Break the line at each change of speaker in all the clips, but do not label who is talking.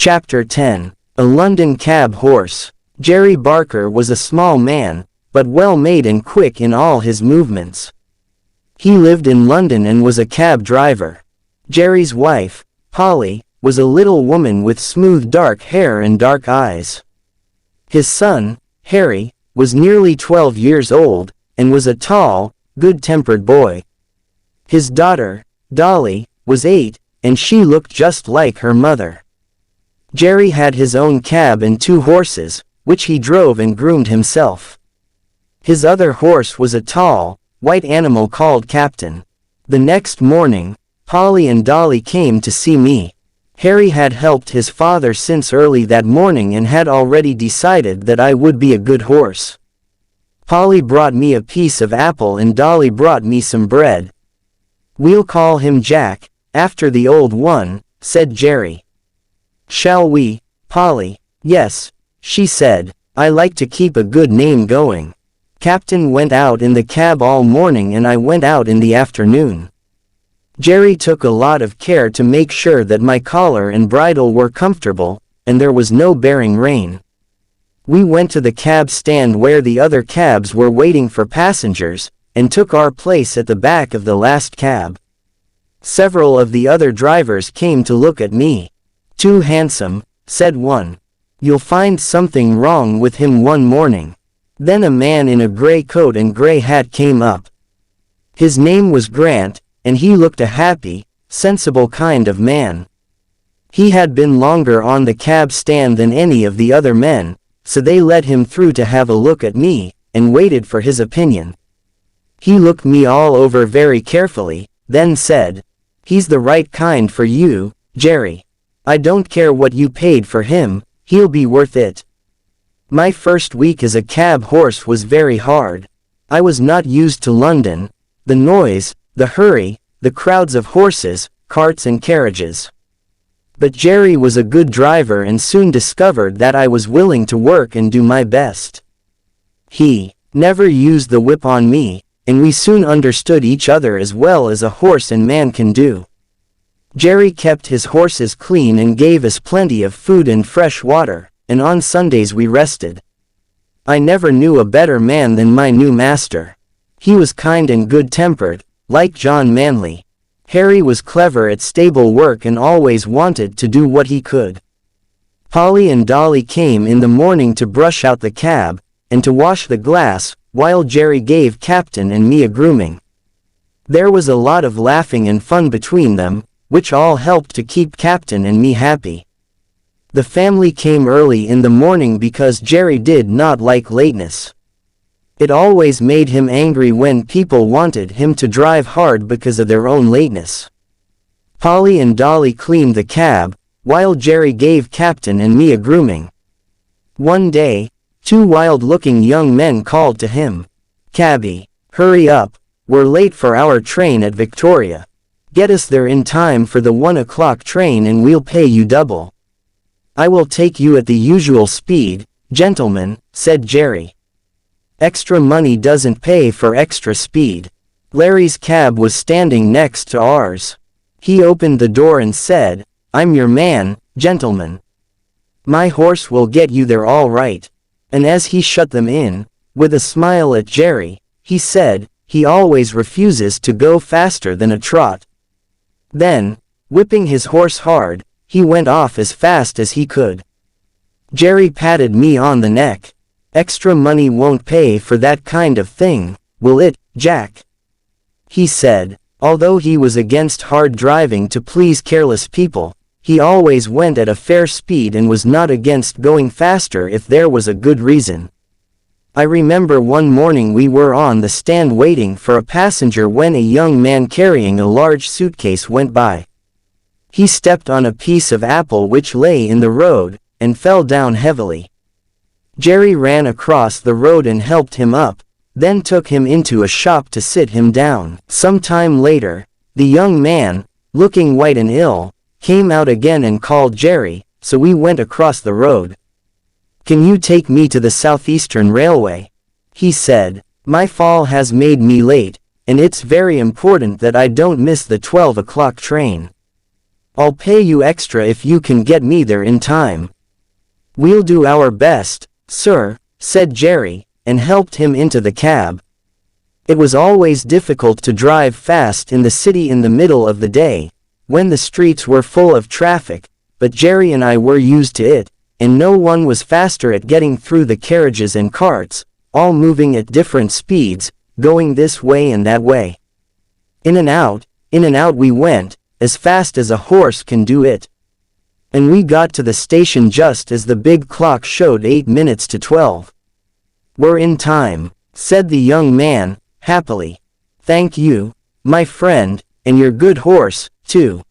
Chapter 10. A London Cab Horse. Jerry Barker was a small man, but well-made and quick in all his movements. He lived in London and was a cab driver. Jerry's wife, Polly, was a little woman with smooth dark hair and dark eyes. His son, Harry, was nearly 12 years old, and was a tall, good-tempered boy. His daughter, Dolly, was 8, and she looked just like her mother. Jerry had his own cab and 2 horses, which he drove and groomed himself. His other horse was a tall, white animal called Captain. The next morning, Polly and Dolly came to see me. Harry had helped his father since early that morning and had already decided that I would be a good horse. Polly brought me a piece of apple and Dolly brought me some bread. "We'll call him Jack, after the old one," said Jerry. "Shall we, Polly?" "Yes," she said. "I like to keep a good name going." Captain went out in the cab all morning and I went out in the afternoon. Jerry took a lot of care to make sure that my collar and bridle were comfortable, and there was no bearing rein. We went to the cab stand where the other cabs were waiting for passengers, and took our place at the back of the last cab. Several of the other drivers came to look at me. "Too handsome," said one. "You'll find something wrong with him one morning." Then a man in a gray coat and gray hat came up. His name was Grant, and he looked a happy, sensible kind of man. He had been longer on the cab stand than any of the other men, so they let him through to have a look at me, and waited for his opinion. He looked me all over very carefully, then said, "He's the right kind for you, Jerry. I don't care what you paid for him, he'll be worth it." My first week as a cab horse was very hard. I was not used to London, the noise, the hurry, the crowds of horses, carts and carriages. But Jerry was a good driver and soon discovered that I was willing to work and do my best. He never used the whip on me, and we soon understood each other as well as a horse and man can do. Jerry kept his horses clean and gave us plenty of food and fresh water, and on Sundays we rested. I never knew a better man than my new master. He was kind and good-tempered, like John Manley. Harry was clever at stable work and always wanted to do what he could. Polly and Dolly came in the morning to brush out the cab, and to wash the glass, while Jerry gave Captain and me a grooming. There was a lot of laughing and fun between them, which all helped to keep Captain and me happy. The family came early in the morning because Jerry did not like lateness. It always made him angry when people wanted him to drive hard because of their own lateness. Polly and Dolly cleaned the cab, while Jerry gave Captain and me a grooming. One day, 2 wild-looking young men called to him. "Cabby, hurry up, we're late for our train at Victoria. Get us there in time for the 1 o'clock train and we'll pay you double." "I will take you at the usual speed, gentlemen," said Jerry. "Extra money doesn't pay for extra speed." Larry's cab was standing next to ours. He opened the door and said, "I'm your man, gentlemen. My horse will get you there all right." And as he shut them in, with a smile at Jerry, he said, "He always refuses to go faster than a trot." Then, whipping his horse hard, he went off as fast as he could. Jerry patted me on the neck. "Extra money won't pay for that kind of thing, will it, Jack?" he said. Although he was against hard driving to please careless people, he always went at a fair speed and was not against going faster if there was a good reason. I remember one morning we were on the stand waiting for a passenger when a young man carrying a large suitcase went by. He stepped on a piece of apple which lay in the road, and fell down heavily. Jerry ran across the road and helped him up, then took him into a shop to sit him down. Some time later, the young man, looking white and ill, came out again and called Jerry, so we went across the road. "Can you take me to the Southeastern Railway?" he said. "My fall has made me late, and it's very important that I don't miss the 12 o'clock train." I'll pay you extra if you can get me there in time." "We'll do our best, sir," said Jerry, and helped him into the cab. It was always difficult to drive fast in the city in the middle of the day, when the streets were full of traffic, but Jerry and I were used to it, and no one was faster at getting through the carriages and carts, all moving at different speeds, going this way and that way. In and out we went, as fast as a horse can do it. And we got to the station just as the big clock showed 8 minutes to 12. "We're in time," said the young man, happily. "Thank you, my friend, and your good horse, too.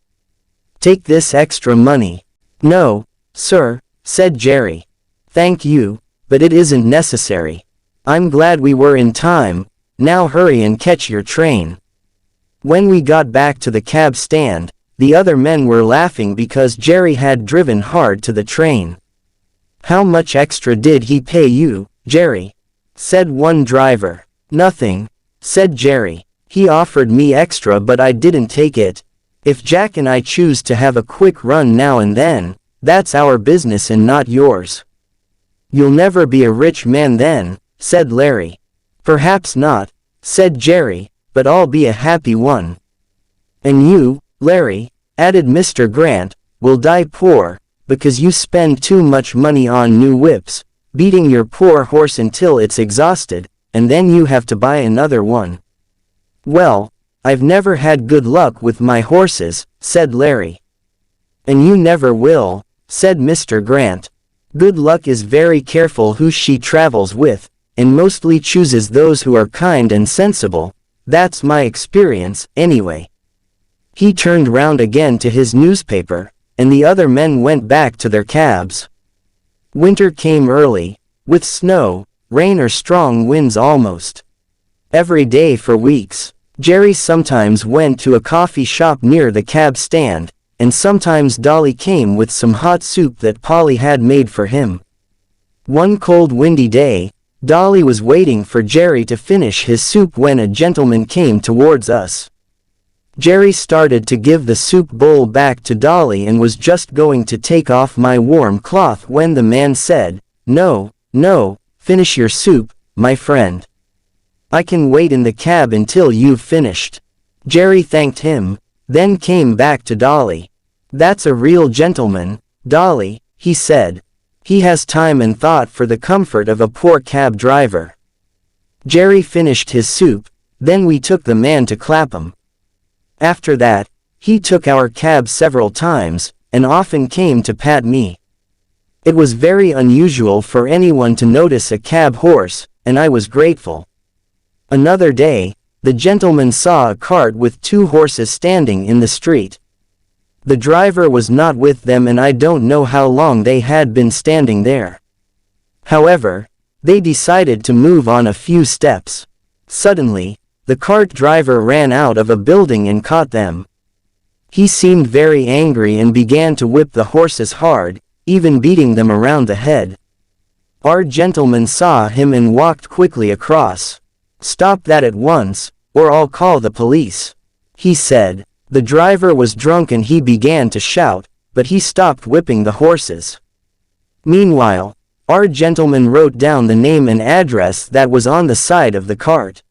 Take this extra money." "No, sir," said Jerry. "Thank you, but it isn't necessary. I'm glad we were in time. Now hurry and catch your train." When we got back to the cab stand, the other men were laughing because Jerry had driven hard to the train. "How much extra did he pay you, Jerry?" said one driver. "Nothing," said Jerry. "He offered me extra but I didn't take it. If Jack and I choose to have a quick run now and then, that's our business and not yours." "You'll never be a rich man then," said Larry. "Perhaps not," said Jerry, "but I'll be a happy one." "And you, Larry," added Mr. Grant, "will die poor, because you spend too much money on new whips, beating your poor horse until it's exhausted, and then you have to buy another one." "Well, I've never had good luck with my horses," said Larry. "And you never will," said Mr. Grant. "Good luck is very careful who she travels with, and mostly chooses those who are kind and sensible. That's my experience, anyway." He turned round again to his newspaper, and the other men went back to their cabs. Winter came early, with snow, rain or strong winds almost every day for weeks. Jerry sometimes went to a coffee shop near the cab stand, and sometimes Dolly came with some hot soup that Polly had made for him. One cold windy day, Dolly was waiting for Jerry to finish his soup when a gentleman came towards us. Jerry started to give the soup bowl back to Dolly and was just going to take off my warm cloth when the man said, "No, no, finish your soup, my friend. I can wait in the cab until you've finished." Jerry thanked him, then came back to Dolly. "That's a real gentleman, Dolly," he said. "He has time and thought for the comfort of a poor cab driver." Jerry finished his soup, then we took the man to Clapham. After that, he took our cab several times, and often came to pat me. It was very unusual for anyone to notice a cab horse, and I was grateful. Another day, the gentleman saw a cart with 2 horses standing in the street. The driver was not with them and I don't know how long they had been standing there. However, they decided to move on a few steps. Suddenly, the cart driver ran out of a building and caught them. He seemed very angry and began to whip the horses hard, even beating them around the head. Our gentleman saw him and walked quickly across. "Stop that at once, or I'll call the police," he said. The driver was drunk and he began to shout, but he stopped whipping the horses. Meanwhile, our gentleman wrote down the name and address that was on the side of the cart.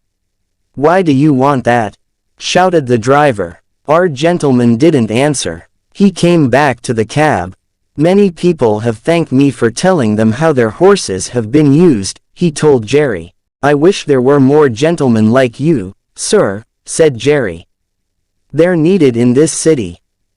"Why do you want that?" shouted the driver. Our gentleman didn't answer. He came back to the cab. "Many people have thanked me for telling them how their horses have been used," he told Jerry. "I wish there were more gentlemen like you, sir," said Jerry. "They're needed in this city."